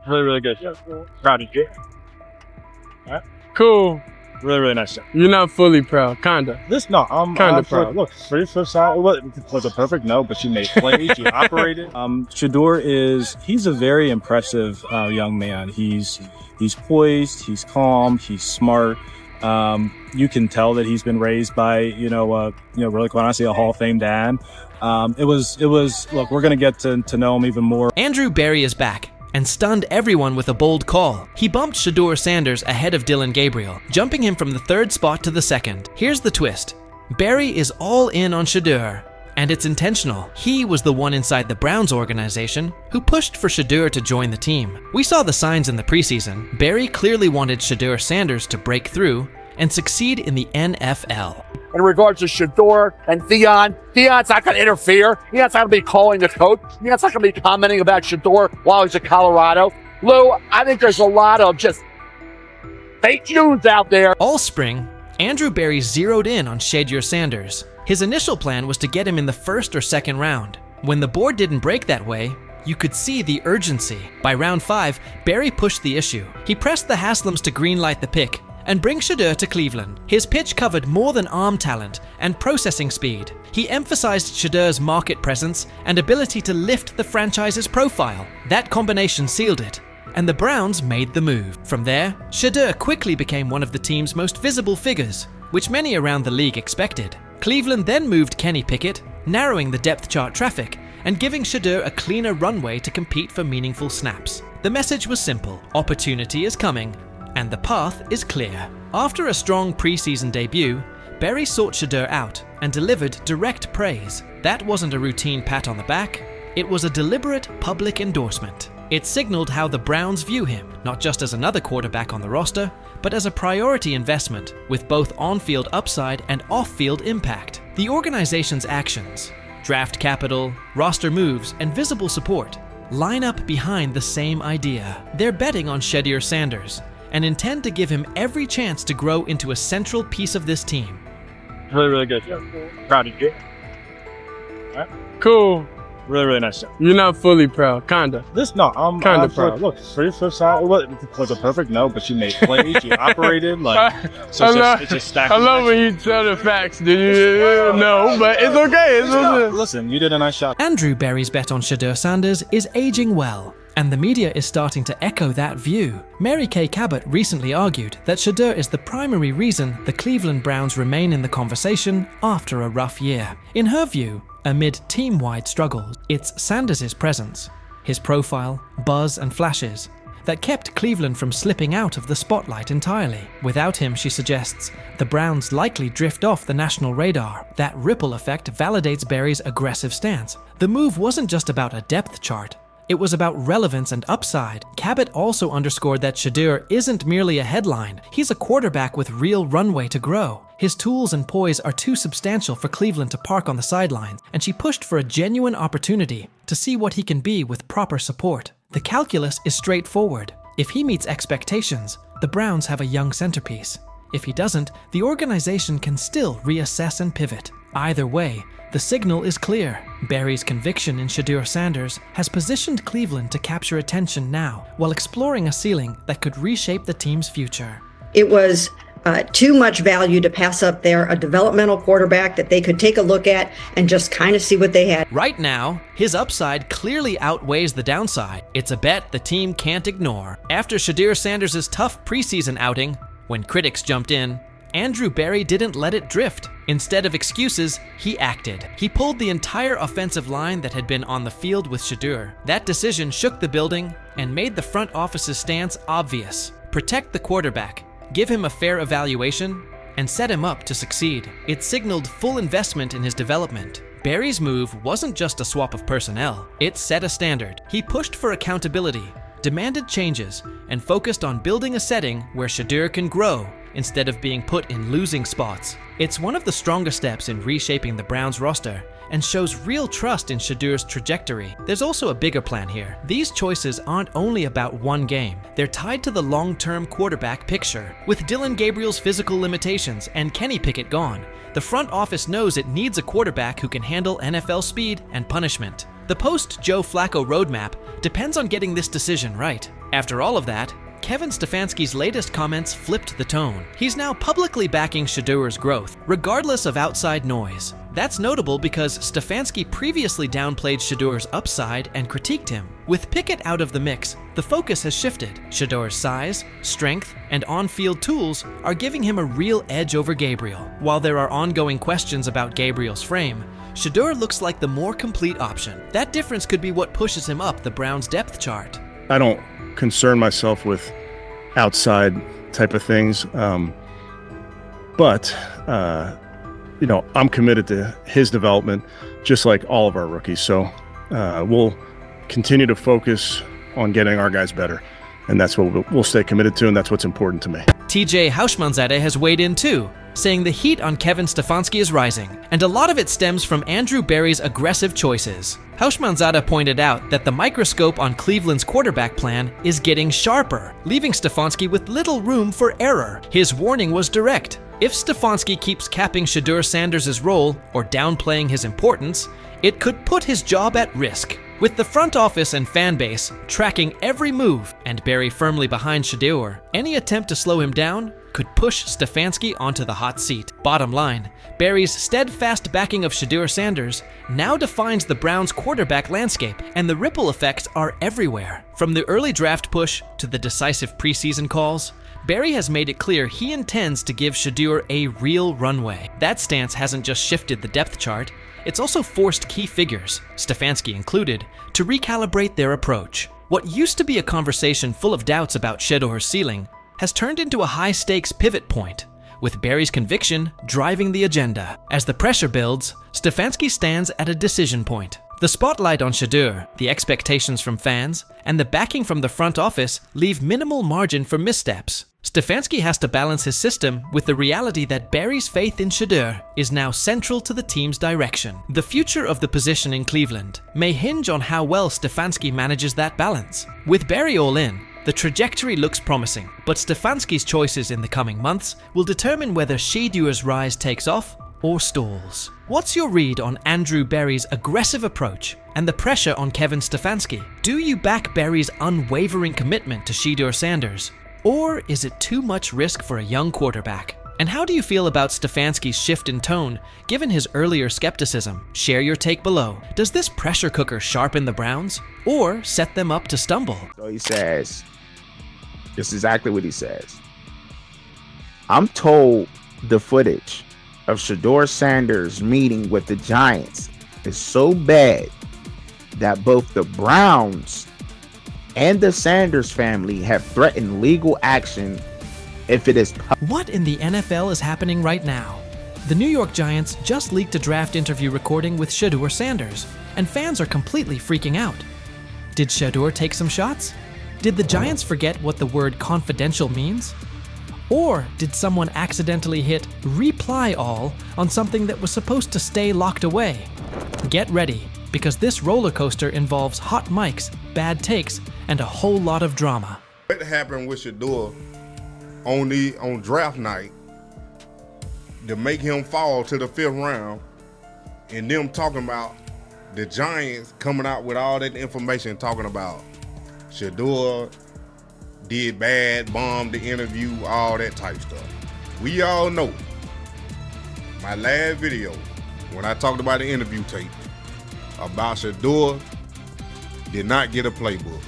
Really, really good. Proud of you. Alright. Cool. Really, really nice job. You're not fully proud, kinda. I'm Kinda proud. Look, for your first side, was a perfect no, but she made plays, she operated. Shedeur he's a very impressive young man. He's poised, he's calm, he's smart. You can tell that he's been raised by, really quite honestly, a Hall of Fame dad. Look, we're gonna get to know him even more. Andrew Berry is back and stunned everyone with a bold call. He bumped Shedeur Sanders ahead of Dillon Gabriel, jumping him from the 3rd spot to the 2nd. Here's the twist. Berry is all in on Shedeur, and it's intentional. He was the one inside the Browns organization who pushed for Shedeur to join the team. We saw the signs in the preseason. Berry clearly wanted Shedeur Sanders to break through and succeed in the NFL. In regards to Shedeur and Theon's not going to interfere. Theon's not going to be calling the coach. Theon's not going to be commenting about Shedeur while he's in Colorado. Lou, I think there's a lot of just fake news out there. All spring, Andrew Berry zeroed in on Shedeur Sanders. His initial plan was to get him in the 1st or 2nd round. When the board didn't break that way, you could see the urgency. By round 5, Berry pushed the issue. He pressed the Haslams to greenlight the pick and bring Shedeur to Cleveland. His pitch covered more than arm talent and processing speed. He emphasized Shedeur's market presence and ability to lift the franchise's profile. That combination sealed it, and the Browns made the move. From there, Shedeur quickly became one of the team's most visible figures, which many around the league expected. Cleveland then moved Kenny Pickett, narrowing the depth chart traffic and giving Shedeur a cleaner runway to compete for meaningful snaps. The message was simple: opportunity is coming, and the path is clear. After a strong preseason debut, Berry sought Shedeur out and delivered direct praise. That wasn't a routine pat on the back, it was a deliberate public endorsement. It signaled how the Browns view him, not just as another quarterback on the roster, but as a priority investment with both on-field upside and off-field impact. The organization's actions, draft capital, roster moves, and visible support line up behind the same idea. They're betting on Shedeur Sanders and intend to give him every chance to grow into a central piece of this team. Really, really good. Proud of you. Alright. Cool. Really, really nice job. You're not fully proud, kinda. I'm Kinda proud. Look, for your first side, was a perfect no, but she made plays, she operated, it's just stacked. I love when you tell the facts, dude. No, but it's okay. Listen, you did a nice job. Andrew Berry's bet on Shedeur Sanders is aging well, and the media is starting to echo that view. Mary Kay Cabot recently argued that Shedeur is the primary reason the Cleveland Browns remain in the conversation after a rough year. In her view, amid team-wide struggles, it's Sanders' presence, his profile, buzz, and flashes that kept Cleveland from slipping out of the spotlight entirely. Without him, she suggests, the Browns likely drift off the national radar. That ripple effect validates Berry's aggressive stance. The move wasn't just about a depth chart, it was about relevance and upside. Cabot also underscored that Shedeur isn't merely a headline, he's a quarterback with real runway to grow. His tools and poise are too substantial for Cleveland to park on the sidelines, and she pushed for a genuine opportunity to see what he can be with proper support. The calculus is straightforward. If he meets expectations, the Browns have a young centerpiece. If he doesn't, the organization can still reassess and pivot. Either way, the signal is clear. Berry's conviction in Shedeur Sanders has positioned Cleveland to capture attention now, while exploring a ceiling that could reshape the team's future. It was too much value to pass up there, a developmental quarterback that they could take a look at and just kind of see what they had. Right now, his upside clearly outweighs the downside. It's a bet the team can't ignore. After Shedeur Sanders' tough preseason outing, when critics jumped in, Andrew Berry didn't let it drift. Instead of excuses, he acted. He pulled the entire offensive line that had been on the field with Shedeur. That decision shook the building and made the front office's stance obvious. Protect the quarterback, give him a fair evaluation, and set him up to succeed. It signaled full investment in his development. Berry's move wasn't just a swap of personnel, it set a standard. He pushed for accountability, demanded changes, and focused on building a setting where Shedeur can grow instead of being put in losing spots. It's one of the strongest steps in reshaping the Browns roster and shows real trust in Shedeur's trajectory. There's also a bigger plan here. These choices aren't only about one game. They're tied to the long-term quarterback picture. With Dillon Gabriel's physical limitations and Kenny Pickett gone, the front office knows it needs a quarterback who can handle NFL speed and punishment. The post-Joe Flacco roadmap depends on getting this decision right. After all of that, Kevin Stefanski's latest comments flipped the tone. He's now publicly backing Shedeur's growth, regardless of outside noise. That's notable because Stefanski previously downplayed Shedeur's upside and critiqued him. With Pickett out of the mix, the focus has shifted. Shedeur's size, strength, and on-field tools are giving him a real edge over Gabriel. While there are ongoing questions about Gabriel's frame, Shedeur looks like the more complete option. That difference could be what pushes him up the Browns' depth chart. I don't concern myself with outside type of things, but I'm committed to his development, just like all of our rookies. So we'll continue to focus on getting our guys better, and that's what we'll stay committed to, and that's what's important to me. TJ Houshmandzadeh has weighed in too, saying the heat on Kevin Stefanski is rising, and a lot of it stems from Andrew Berry's aggressive choices. Houshmandzadeh pointed out that the microscope on Cleveland's quarterback plan is getting sharper, leaving Stefanski with little room for error. His warning was direct. If Stefanski keeps capping Shedeur Sanders' role or downplaying his importance, it could put his job at risk. With the front office and fan base tracking every move and Berry firmly behind Shedeur, any attempt to slow him down could push Stefanski onto the hot seat. Bottom line, Berry's steadfast backing of Shedeur Sanders now defines the Browns' quarterback landscape, and the ripple effects are everywhere. From the early draft push to the decisive preseason calls, Berry has made it clear he intends to give Shedeur a real runway. That stance hasn't just shifted the depth chart, it's also forced key figures, Stefanski included, to recalibrate their approach. What used to be a conversation full of doubts about Shedeur's ceiling has turned into a high-stakes pivot point, with Berry's conviction driving the agenda. As the pressure builds, Stefanski stands at a decision point. The spotlight on Shedeur, the expectations from fans, and the backing from the front office leave minimal margin for missteps. Stefanski has to balance his system with the reality that Berry's faith in Shedeur is now central to the team's direction. The future of the position in Cleveland may hinge on how well Stefanski manages that balance. With Berry all in, the trajectory looks promising, but Stefanski's choices in the coming months will determine whether Shedeur's rise takes off or stalls. What's your read on Andrew Berry's aggressive approach and the pressure on Kevin Stefanski? Do you back Berry's unwavering commitment to Shedeur Sanders? Or is it too much risk for a young quarterback? And how do you feel about Stefanski's shift in tone, given his earlier skepticism? Share your take below. Does this pressure cooker sharpen the Browns, or set them up to stumble? So he says, this is exactly what he says. I'm told the footage of Shedeur Sanders meeting with the Giants is so bad that both the Browns and the Sanders family have threatened legal action if it is What in the NFL is happening right now? The New York Giants just leaked a draft interview recording with Shedeur Sanders, and fans are completely freaking out. Did Shedeur take some shots? Did the Giants forget what the word confidential means? Or did someone accidentally hit reply all on something that was supposed to stay locked away? Get ready, because this roller coaster involves hot mics, bad takes, and a whole lot of drama. What happened with Shedeur on draft night to make him fall to the 5th round, and them talking about the Giants coming out with all that information talking about Shedeur did bad, bombed the interview, all that type stuff. We all know my last video when I talked about the interview tape about Shedeur did not get a playbook.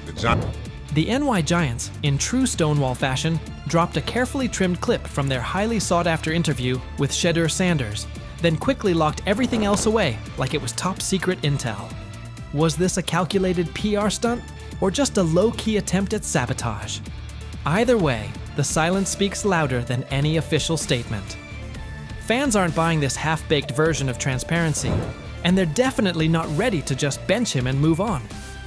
The NY Giants, in true Stonewall fashion, dropped a carefully trimmed clip from their highly sought-after interview with Shedeur Sanders, then quickly locked everything else away like it was top-secret intel. Was this a calculated PR stunt, or just a low-key attempt at sabotage? Either way, the silence speaks louder than any official statement. Fans aren't buying this half-baked version of transparency, and they're definitely not ready to just bench him and move on.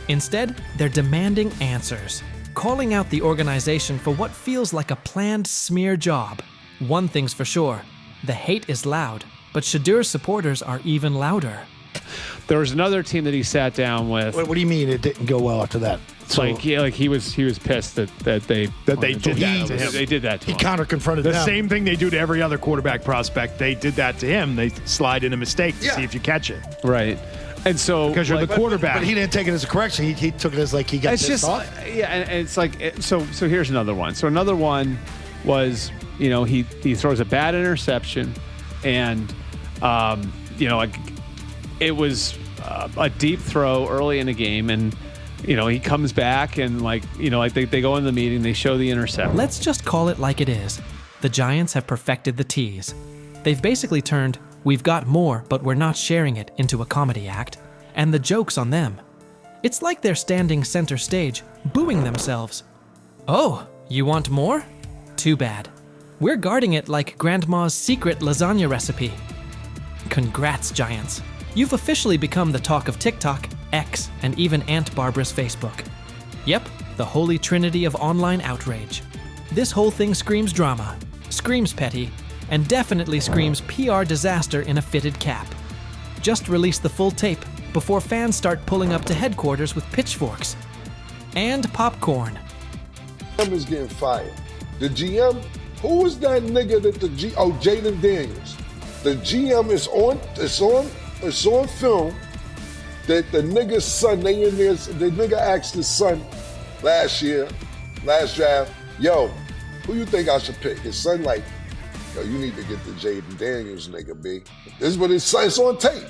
Instead, they're demanding answers, calling out the organization for what feels like a planned smear job. One thing's for sure, the hate is loud, but Shedeur's supporters are even louder. There was another team that he sat down with. What do you mean it didn't go well after that? So, he was pissed that they did that to him. They did that to him. He counter-confronted them. The same thing they do to every other quarterback prospect. They did that to him. They slide in a mistake to see if you catch it. Right. And so Because you're like, the quarterback. But he didn't take it as a correction. He took it as like he got it's pissed just off. yeah, and it's like so here's another one. So another one was, you know, he throws a bad interception, and you know, like it was a deep throw early in the game, and you know, he comes back and like, you know, like they go in the meeting, they show the interception. Let's just call it like it is. The Giants have perfected the tease. They've basically turned "we've got more, but we're not sharing it" into a comedy act, and the joke's on them. It's like they're standing center stage, booing themselves. Oh, you want more? Too bad. We're guarding it like Grandma's secret lasagna recipe. Congrats, Giants. You've officially become the talk of TikTok, X, and even Aunt Barbara's Facebook. Yep, the holy trinity of online outrage. This whole thing screams drama, screams petty, and definitely screams PR disaster in a fitted cap. Just release the full tape before fans start pulling up to headquarters with pitchforks. And popcorn. GM is getting fired. The GM, who was that nigga that Jaden Daniels. The GM is on film that the nigga's son, the nigga asked his son last draft, yo, who you think I should pick? His son like, yo, you need to get the Jaden Daniels nigga, B. This is what his son, it's on tape.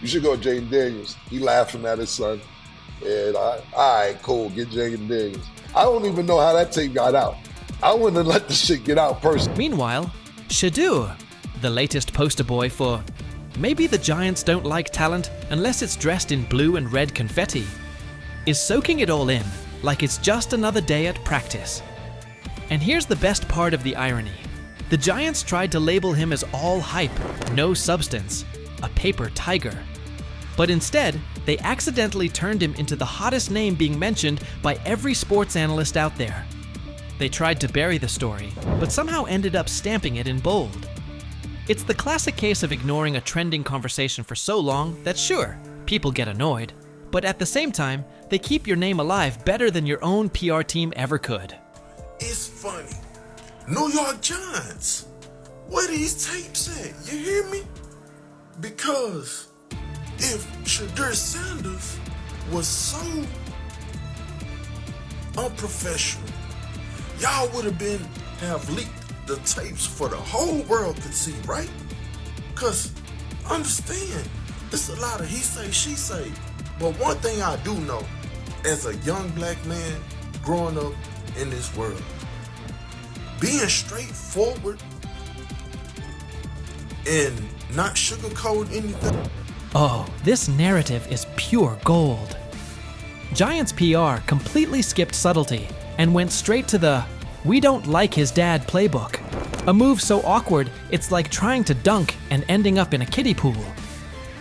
You should go Jaden Daniels. He laughing at his son. And all right, cool, get Jaden Daniels. I don't even know how that tape got out. I wouldn't have let the shit get out personally. Meanwhile, Shedeur, the latest poster boy for maybe the Giants don't like talent unless it's dressed in blue and red confetti, is soaking it all in like it's just another day at practice. And here's the best part of the irony. The Giants tried to label him as all hype, no substance, a paper tiger. But instead, they accidentally turned him into the hottest name being mentioned by every sports analyst out there. They tried to bury the story, but somehow ended up stamping it in bold. It's the classic case of ignoring a trending conversation for so long that sure, people get annoyed, but at the same time, they keep your name alive better than your own PR team ever could. It's funny. New York Giants, where these tapes at? You hear me? Because if Shedeur Sanders was so unprofessional, y'all would have leaked the tapes for the whole world could see, right? Cause understand, it's a lot of he say, she say. But one thing I do know, as a young black man growing up in this world, being straightforward and not sugarcoat anything. Oh, this narrative is pure gold. Giants PR completely skipped subtlety and went straight to the "we don't like his dad" playbook. A move so awkward, it's like trying to dunk and ending up in a kiddie pool.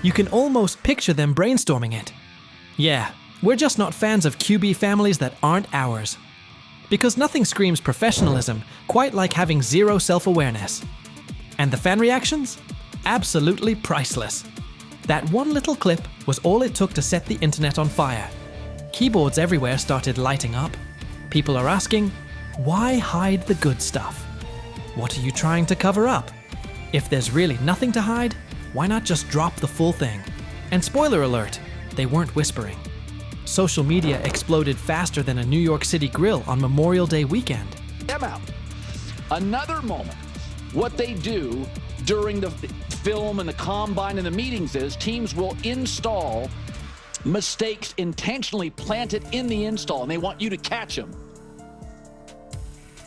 You can almost picture them brainstorming it. Yeah, we're just not fans of QB families that aren't ours. Because nothing screams professionalism quite like having zero self-awareness. And the fan reactions? Absolutely priceless. That one little clip was all it took to set the internet on fire. Keyboards everywhere started lighting up. People are asking, why hide the good stuff? What are you trying to cover up? If there's really nothing to hide, why not just drop the full thing? And spoiler alert, they weren't whispering. Social media exploded faster than a New York City grill on Memorial Day weekend. Them out. Another moment. What they do during the film and the combine and the meetings is teams will install mistakes intentionally planted in the install, and they want you to catch them.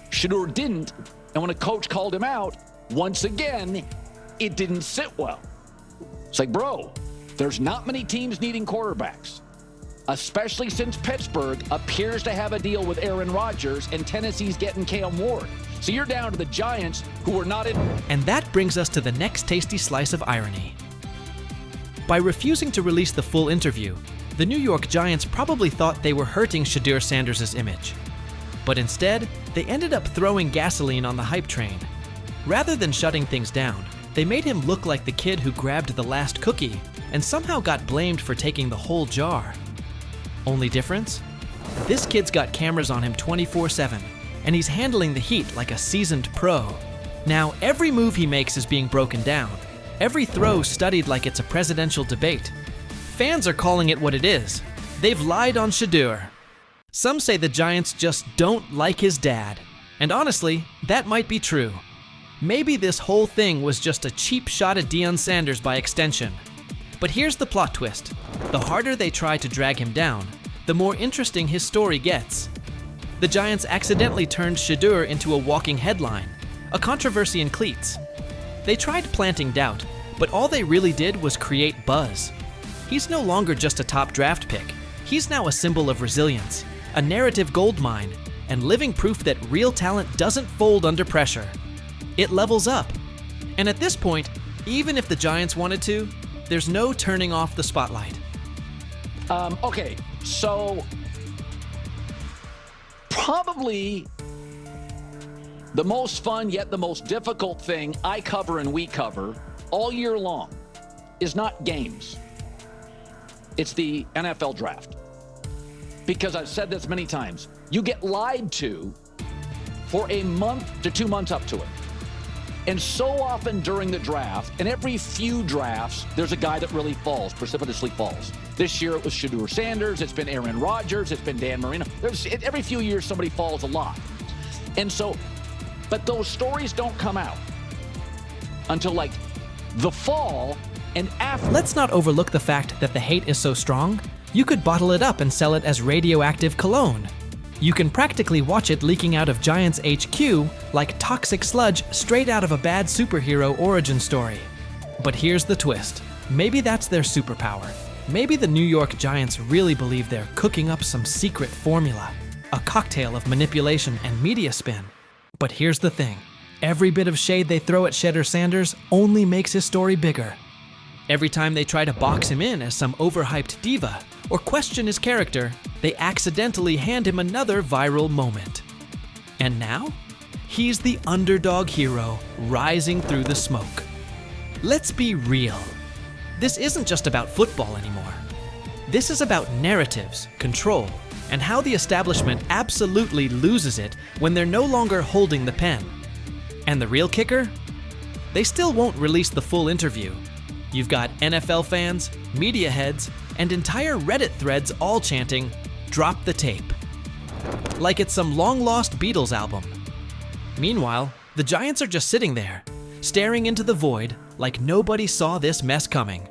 Shedeur didn't, and when a coach called him out, once again, it didn't sit well. It's like, bro, there's not many teams needing quarterbacks, especially since Pittsburgh appears to have a deal with Aaron Rodgers and Tennessee's getting Cam Ward. So you're down to the Giants, who are not in. And that brings us to the next tasty slice of irony. By refusing to release the full interview, the New York Giants probably thought they were hurting Shedeur Sanders' image. But instead, they ended up throwing gasoline on the hype train. Rather than shutting things down, they made him look like the kid who grabbed the last cookie and somehow got blamed for taking the whole jar. Only difference? This kid's got cameras on him 24/7, and he's handling the heat like a seasoned pro. Now, every move he makes is being broken down, every throw studied like it's a presidential debate. Fans are calling it what it is. They've lied on Shedeur. Some say the Giants just don't like his dad. And honestly, that might be true. Maybe this whole thing was just a cheap shot at Deion Sanders by extension. But here's the plot twist. The harder they try to drag him down, the more interesting his story gets. The Giants accidentally turned Shedeur into a walking headline, a controversy in cleats. They tried planting doubt, but all they really did was create buzz. He's no longer just a top draft pick. He's now a symbol of resilience, a narrative goldmine, and living proof that real talent doesn't fold under pressure. It levels up. And at this point, even if the Giants wanted to, there's no turning off the spotlight. Okay, so probably the most fun yet the most difficult thing I cover and we cover all year long is not games. It's the NFL draft. Because I've said this many times, you get lied to for a month to 2 months up to it. And so often during the draft, and every few drafts, there's a guy that really falls, precipitously falls. This year it was Shedeur Sanders, it's been Aaron Rodgers, it's been Dan Marino. Every few years somebody falls a lot. And so, but those stories don't come out until like the fall and after. Let's not overlook the fact that the hate is so strong, you could bottle it up and sell it as radioactive cologne. You can practically watch it leaking out of Giants HQ like toxic sludge straight out of a bad superhero origin story. But here's the twist. Maybe that's their superpower. Maybe the New York Giants really believe they're cooking up some secret formula, a cocktail of manipulation and media spin. But here's the thing. Every bit of shade they throw at Shedeur Sanders only makes his story bigger. Every time they try to box him in as some overhyped diva or question his character, they accidentally hand him another viral moment. And now, he's the underdog hero rising through the smoke. Let's be real. This isn't just about football anymore. This is about narratives, control, and how the establishment absolutely loses it when they're no longer holding the pen. And the real kicker? They still won't release the full interview. You've got NFL fans, media heads, and entire Reddit threads all chanting, "Drop the tape." Like it's some long-lost Beatles album. Meanwhile, the Giants are just sitting there, staring into the void like nobody saw this mess coming.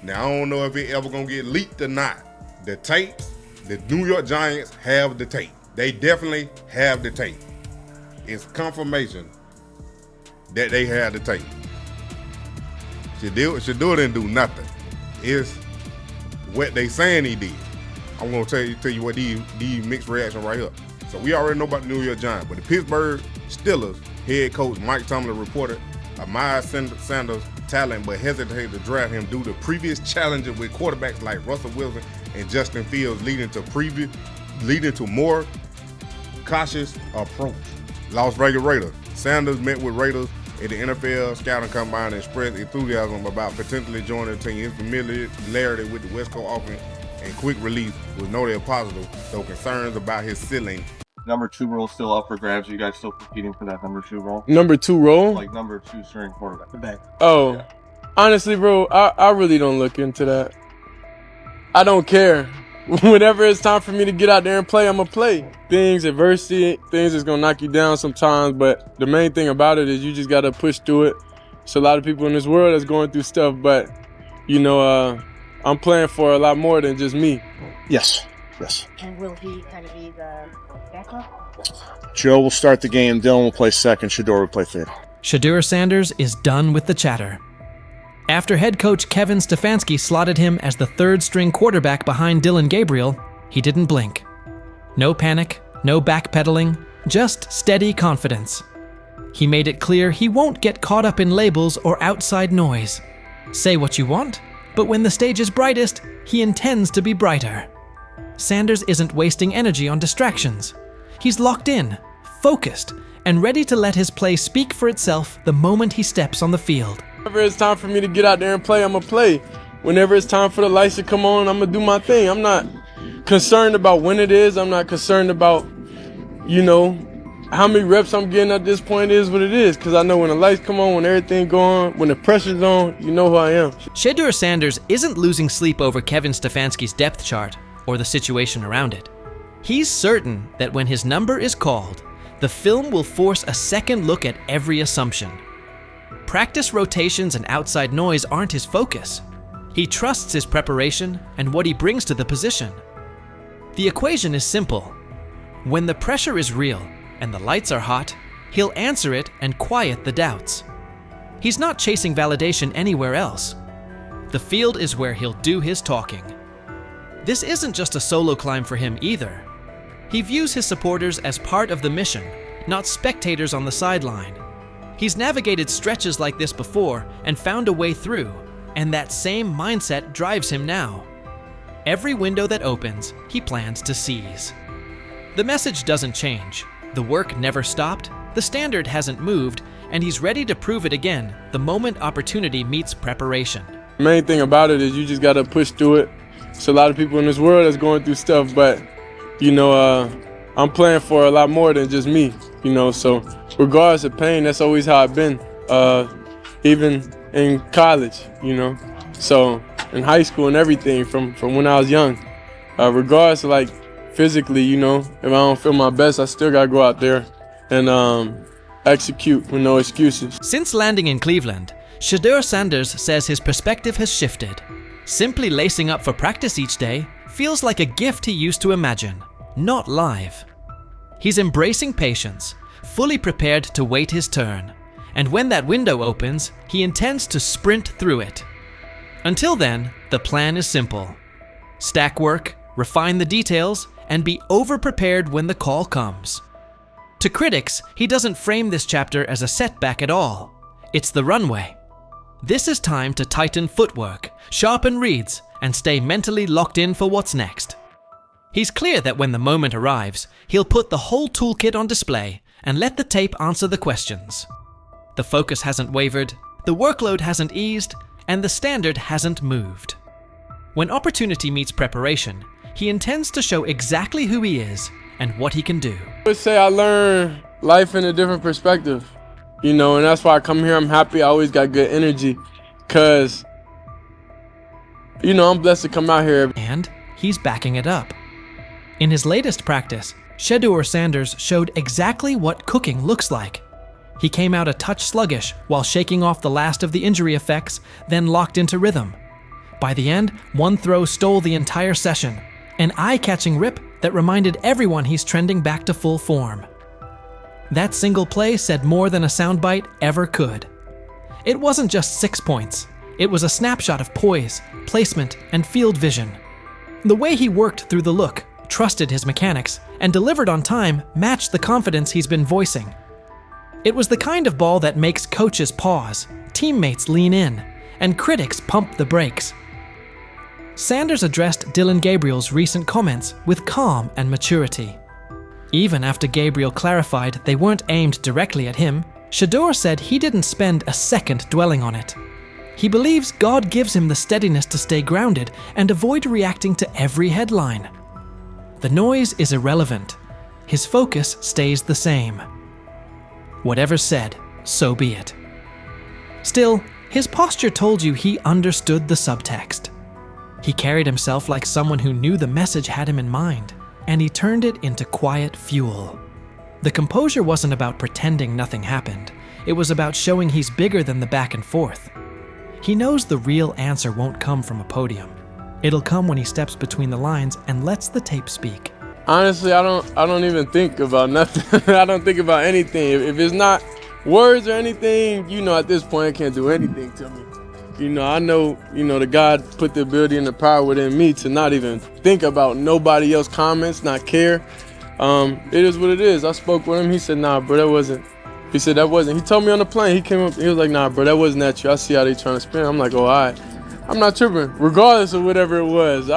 Now, I don't know if it ever gonna get leaked or not. The tapes, the New York Giants have the tape. They definitely have the tape. It's confirmation that they have the tape. Shedeur didn't do nothing. It's what they saying he did. I'm gonna tell you what these mixed reaction right here. So we already know about the New York Giants, but the Pittsburgh Steelers head coach Mike Tomlin reported Miles Sanders' talent, but hesitated to draft him due to previous challenges with quarterbacks like Russell Wilson and Justin Fields, leading to more cautious approach. Las Vegas Raiders. Sanders met with Raiders at the NFL Scouting Combine and expressed enthusiasm about potentially joining the team. His familiarity with the West Coast offense and quick release was noted positive, though concerns about his ceiling. Number 2 role still up for grabs. Are you guys still competing for that number 2 role? Number 2 role? Like number 2 string quarterback. The back. Oh, yeah. Honestly, bro, I really don't look into that. I don't care. Whenever it's time for me to get out there and play, I'm going to play. Adversity, things is going to knock you down sometimes, but the main thing about it is you just got to push through it. There's a lot of people in this world that's going through stuff, but, I'm playing for a lot more than just me. Yes. And will he kind of be the backup? Joe will start the game. Dylan will play second. Shedeur will play third. Shedeur Sanders is done with the chatter. After head coach Kevin Stefanski slotted him as the third-string quarterback behind Dylan Gabriel, he didn't blink. No panic, no backpedaling, just steady confidence. He made it clear he won't get caught up in labels or outside noise. Say what you want, but when the stage is brightest, he intends to be brighter. Sanders isn't wasting energy on distractions. He's locked in, focused, and ready to let his play speak for itself the moment he steps on the field. Whenever it's time for me to get out there and play, I'm going to play. Whenever it's time for the lights to come on, I'm going to do my thing. I'm not concerned about when it is. I'm not concerned about, how many reps I'm getting at this point is what it is, because I know when the lights come on, when everything go on, when the pressure's on, you know who I am. Shedeur Sanders isn't losing sleep over Kevin Stefanski's depth chart or the situation around it. He's certain that when his number is called, the film will force a second look at every assumption. Practice rotations and outside noise aren't his focus. He trusts his preparation and what he brings to the position. The equation is simple. When the pressure is real and the lights are hot, he'll answer it and quiet the doubts. He's not chasing validation anywhere else. The field is where he'll do his talking. This isn't just a solo climb for him either. He views his supporters as part of the mission, not spectators on the sideline. He's navigated stretches like this before and found a way through, and that same mindset drives him now. Every window that opens, he plans to seize. The message doesn't change. The work never stopped, the standard hasn't moved, and he's ready to prove it again the moment opportunity meets preparation. The main thing about it is you just gotta push through it. There's a lot of people in this world that's going through stuff, but I'm playing for a lot more than just me, so regardless of pain, that's always how I've been, even in college, so in high school and everything from when I was young. Regardless of physically, if I don't feel my best, I still gotta go out there and execute with no excuses. Since landing in Cleveland, Shedeur Sanders says his perspective has shifted. Simply lacing up for practice each day feels like a gift he used to imagine, not live. He's embracing patience, fully prepared to wait his turn, and when that window opens, he intends to sprint through it. Until then, the plan is simple. Stack work, refine the details, and be over-prepared when the call comes. To critics, he doesn't frame this chapter as a setback at all. It's the runway. This is time to tighten footwork, sharpen reads, and stay mentally locked in for what's next. He's clear that when the moment arrives, he'll put the whole toolkit on display and let the tape answer the questions. The focus hasn't wavered, the workload hasn't eased, and the standard hasn't moved. When opportunity meets preparation, he intends to show exactly who he is and what he can do. I would say I learned life in a different perspective, and that's why I come here. I'm happy. I always got good energy because, I'm blessed to come out here. And he's backing it up. In his latest practice, Shedeur Sanders showed exactly what cooking looks like. He came out a touch sluggish while shaking off the last of the injury effects, then locked into rhythm. By the end, one throw stole the entire session, an eye-catching rip that reminded everyone he's trending back to full form. That single play said more than a soundbite ever could. It wasn't just 6 points. It was a snapshot of poise, placement, and field vision. The way he worked through the look, trusted his mechanics, and delivered on time matched the confidence he's been voicing. It was the kind of ball that makes coaches pause, teammates lean in, and critics pump the brakes. Sanders addressed Dylan Gabriel's recent comments with calm and maturity. Even after Gabriel clarified they weren't aimed directly at him, Shedeur said he didn't spend a second dwelling on it. He believes God gives him the steadiness to stay grounded and avoid reacting to every headline. The noise is irrelevant. His focus stays the same. Whatever's said, so be it. Still, his posture told you he understood the subtext. He carried himself like someone who knew the message had him in mind, and he turned it into quiet fuel. The composure wasn't about pretending nothing happened. It was about showing he's bigger than the back and forth. He knows the real answer won't come from a podium. It'll come when he steps between the lines and lets the tape speak. Honestly, I don't even think about nothing. I don't think about anything. If it's not words or anything, at this point, it can't do anything to me. I know, the God put the ability and the power within me to not even think about nobody else's comments, not care. It is what it is. I spoke with him. He said, nah, bro, that wasn't. He said, that wasn't. He told me on the plane. He came up. He was like, nah, bro, that wasn't at you. I see how they trying to spin. I'm like, oh, all right. I'm not tripping, regardless of whatever it was.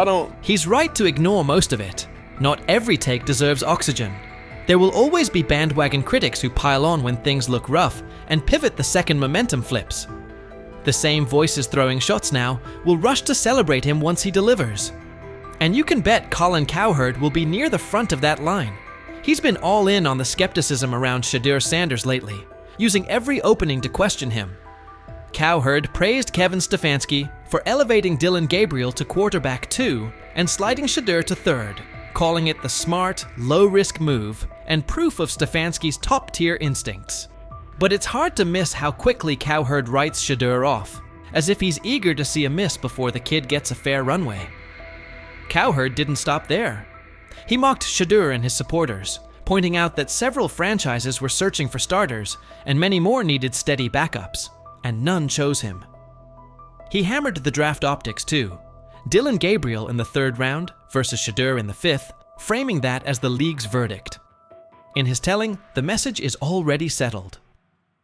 He's right to ignore most of it. Not every take deserves oxygen. There will always be bandwagon critics who pile on when things look rough and pivot the second momentum flips. The same voices throwing shots now will rush to celebrate him once he delivers. And you can bet Colin Cowherd will be near the front of that line. He's been all in on the skepticism around Shedeur Sanders lately, using every opening to question him. Cowherd praised Kevin Stefanski for elevating Dillon Gabriel to quarterback 2 and sliding Shedeur to 3rd, calling it the smart, low-risk move and proof of Stefanski's top-tier instincts. But it's hard to miss how quickly Cowherd writes Shedeur off, as if he's eager to see a miss before the kid gets a fair runway. Cowherd didn't stop there. He mocked Shedeur and his supporters, pointing out that several franchises were searching for starters and many more needed steady backups, and none chose him. He hammered the draft optics too. Dillon Gabriel in the 3rd round versus Shedeur in the 5th, framing that as the league's verdict. In his telling, the message is already settled.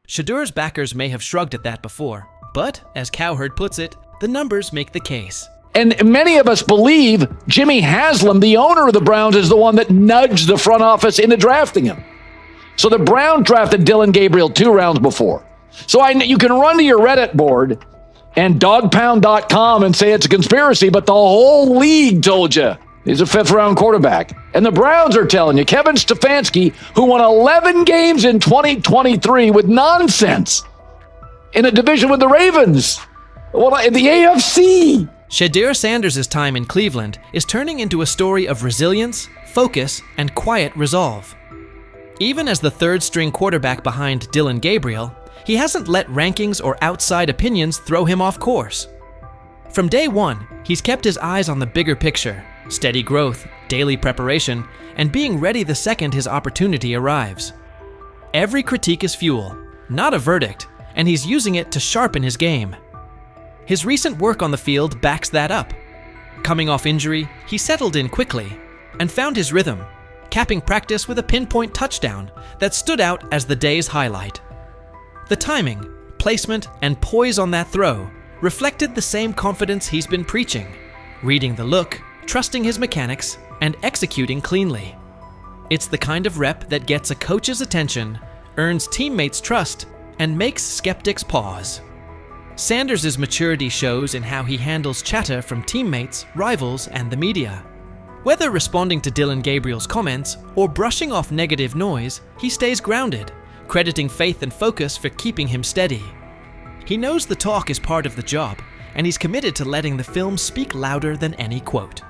Shedeur's backers may have shrugged at that before, but, as Cowherd puts it, the numbers make the case. And many of us believe Jimmy Haslam, the owner of the Browns, is the one that nudged the front office into drafting him. So the Browns drafted Dillon Gabriel 2 rounds before. So you can run to your Reddit board and dogpound.com and say it's a conspiracy, but the whole league told you he's a 5th-round quarterback. And the Browns are telling you, Kevin Stefanski, who won 11 games in 2023 with nonsense in a division with the Ravens, in the AFC. Shedeur Sanders' time in Cleveland is turning into a story of resilience, focus, and quiet resolve. Even as the 3rd-string quarterback behind Dillon Gabriel, he hasn't let rankings or outside opinions throw him off course. From day one, he's kept his eyes on the bigger picture, steady growth, daily preparation, and being ready the second his opportunity arrives. Every critique is fuel, not a verdict, and he's using it to sharpen his game. His recent work on the field backs that up. Coming off injury, he settled in quickly and found his rhythm, capping practice with a pinpoint touchdown that stood out as the day's highlight. The timing, placement, and poise on that throw reflected the same confidence he's been preaching, reading the look, trusting his mechanics, and executing cleanly. It's the kind of rep that gets a coach's attention, earns teammates' trust, and makes skeptics pause. Sanders' maturity shows in how he handles chatter from teammates, rivals, and the media. Whether responding to Dillon Gabriel's comments or brushing off negative noise, he stays grounded, crediting faith and focus for keeping him steady. He knows the talk is part of the job, and he's committed to letting the film speak louder than any quote.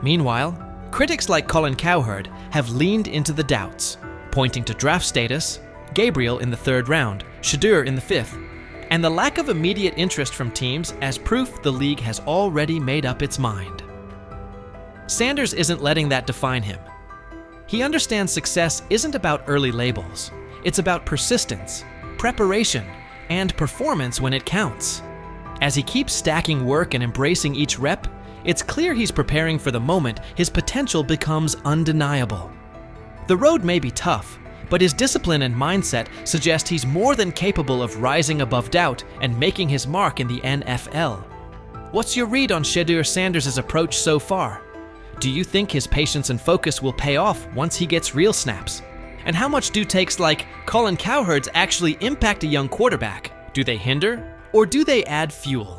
Meanwhile, critics like Colin Cowherd have leaned into the doubts, pointing to draft status, Gabriel in the 3rd round, Shedeur in the 5th, and the lack of immediate interest from teams as proof the league has already made up its mind. Sanders isn't letting that define him. He understands success isn't about early labels. It's about persistence, preparation, and performance when it counts. As he keeps stacking work and embracing each rep, it's clear he's preparing for the moment his potential becomes undeniable. The road may be tough, but his discipline and mindset suggest he's more than capable of rising above doubt and making his mark in the NFL. What's your read on Shedeur Sanders' approach so far? Do you think his patience and focus will pay off once he gets real snaps? And how much do takes like Colin Cowherd's actually impact a young quarterback? Do they hinder, or do they add fuel?